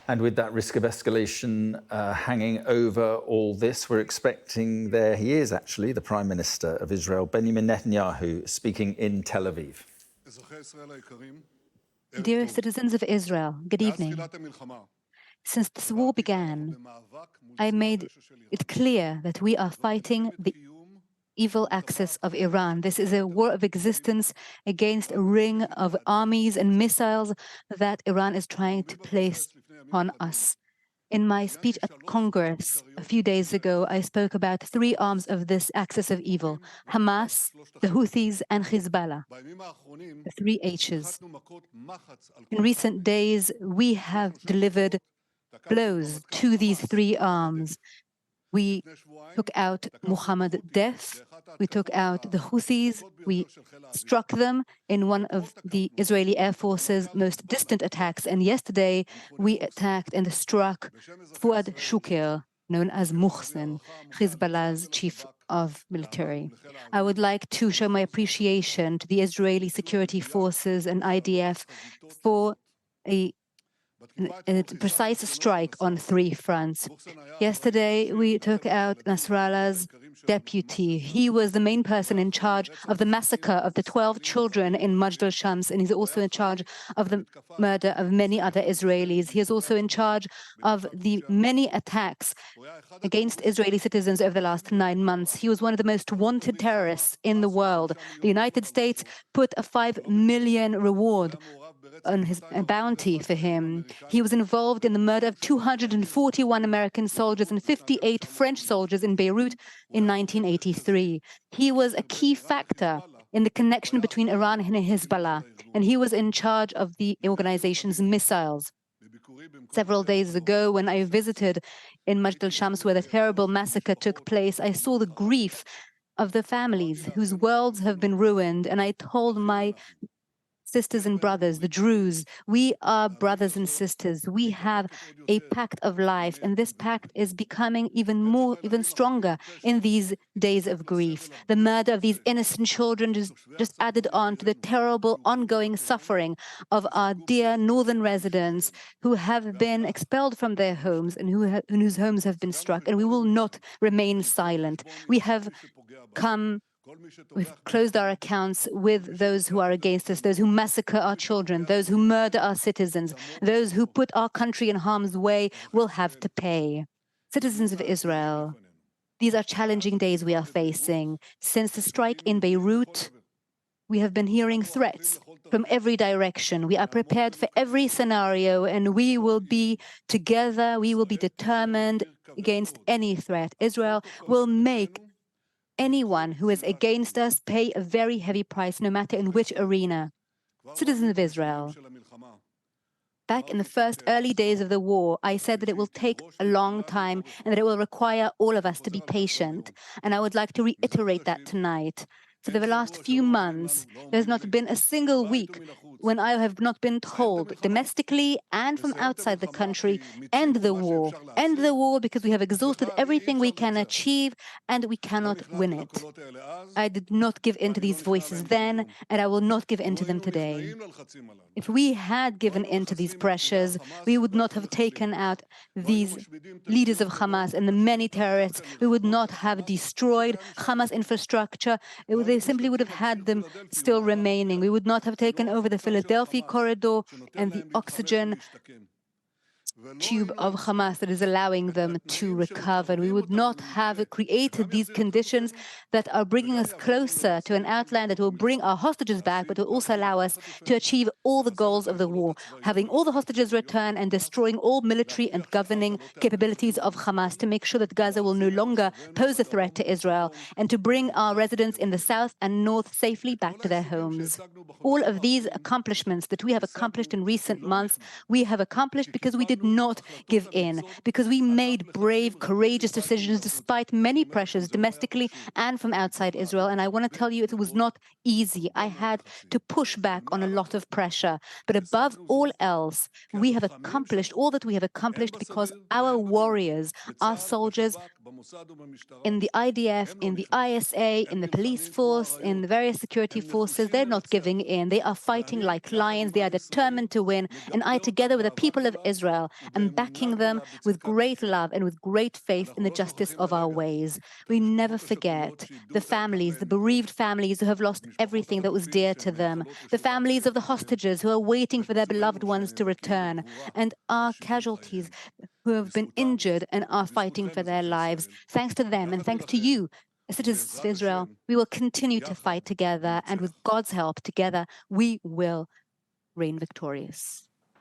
And with that risk of escalation hanging over all this, we're expecting he is actually, the Prime Minister of Israel, Benjamin Netanyahu, speaking in Tel Aviv. Dear citizens of Israel, good evening. Since this war began, I made it clear that we are fighting the evil axis of Iran. This is a war of existence against a ring of armies and missiles that Iran is trying to place on us. In my speech at Congress a few days ago, I spoke about three arms of this axis of evil: Hamas, the Houthis, and Hezbollah, the three H's. In recent days, we have delivered blows to these three arms. We took out Mohammed Def, we took out the Houthis, we struck them in one of the Israeli Air Force's most distant attacks, and yesterday we attacked and struck Fuad Shukr, known as Muhsin, Hezbollah's chief of military. I would like to show my appreciation to the Israeli security forces and IDF for a precise strike on three fronts. Yesterday, we took out Nasrallah's deputy. He was the main person in charge of the massacre of the 12 children in Majdal Shams, and he's also in charge of the murder of many other Israelis. He is also in charge of the many attacks against Israeli citizens over the last 9 months. He was one of the most wanted terrorists in the world. The United States put a $5 million reward on his bounty for him. He was involved in the murder of 241 American soldiers and 58 French soldiers in Beirut in 1983. He was a key factor in the connection between Iran and Hezbollah, and he was in charge of the organization's missiles. Several days ago, when I visited in Majdal Shams, where the terrible massacre took place, I saw the grief of the families whose worlds have been ruined, and I told my sisters and brothers, the Druze, we are brothers and sisters. We have a pact of life, and this pact is becoming even stronger in these days of grief. The murder of these innocent children just added on to the terrible ongoing suffering of our dear northern residents who have been expelled from their homes and whose homes have been struck, and we will not remain silent. We've closed our accounts with those who are against us, those who massacre our children, those who murder our citizens, those who put our country in harm's way will have to pay. Citizens of Israel, these are challenging days we are facing. Since the strike in Beirut, we have been hearing threats from every direction. We are prepared for every scenario, and we will be together, we will be determined against any threat. Israel will make anyone who is against us pay a very heavy price, no matter in which arena. Citizens of Israel, back in the first early days of the war, I said that it will take a long time and that it will require all of us to be patient. And I would like to reiterate that tonight. For the last few months, there's not been a single week when I have not been told, domestically and from outside the country, end the war. End the war because we have exhausted everything we can achieve and we cannot win it. I did not give in to these voices then, and I will not give in to them today. If we had given in to these pressures, we would not have taken out these leaders of Hamas and the many terrorists. We would not have destroyed Hamas infrastructure. They simply would have had them still remaining. We would not have taken over the Philadelphia corridor and the oxygen tube of Hamas that is allowing them to recover. We would not have created these conditions that are bringing us closer to an outline that will bring our hostages back, but will also allow us to achieve all the goals of the war, having all the hostages return and destroying all military and governing capabilities of Hamas to make sure that Gaza will no longer pose a threat to Israel, and to bring our residents in the south and north safely back to their homes. All of these accomplishments that we have accomplished in recent months, we have accomplished because we did not give in, because we made brave, courageous decisions despite many pressures domestically and from outside Israel. And I want to tell you, it was not easy. I had to push back on a lot of pressure. But above all else, we have accomplished all that we have accomplished because our warriors, our soldiers in the IDF, in the ISA, in the police force, in the various security forces, they're not giving in. They are fighting like lions. They are determined to win. And I, together with the people of Israel, and backing them with great love and with great faith in the justice of our ways. We never forget the families, the bereaved families who have lost everything that was dear to them, the families of the hostages who are waiting for their beloved ones to return, and our casualties who have been injured and are fighting for their lives. Thanks to them and thanks to you, as citizens of Israel, we will continue to fight together, and with God's help, together, we will reign victorious.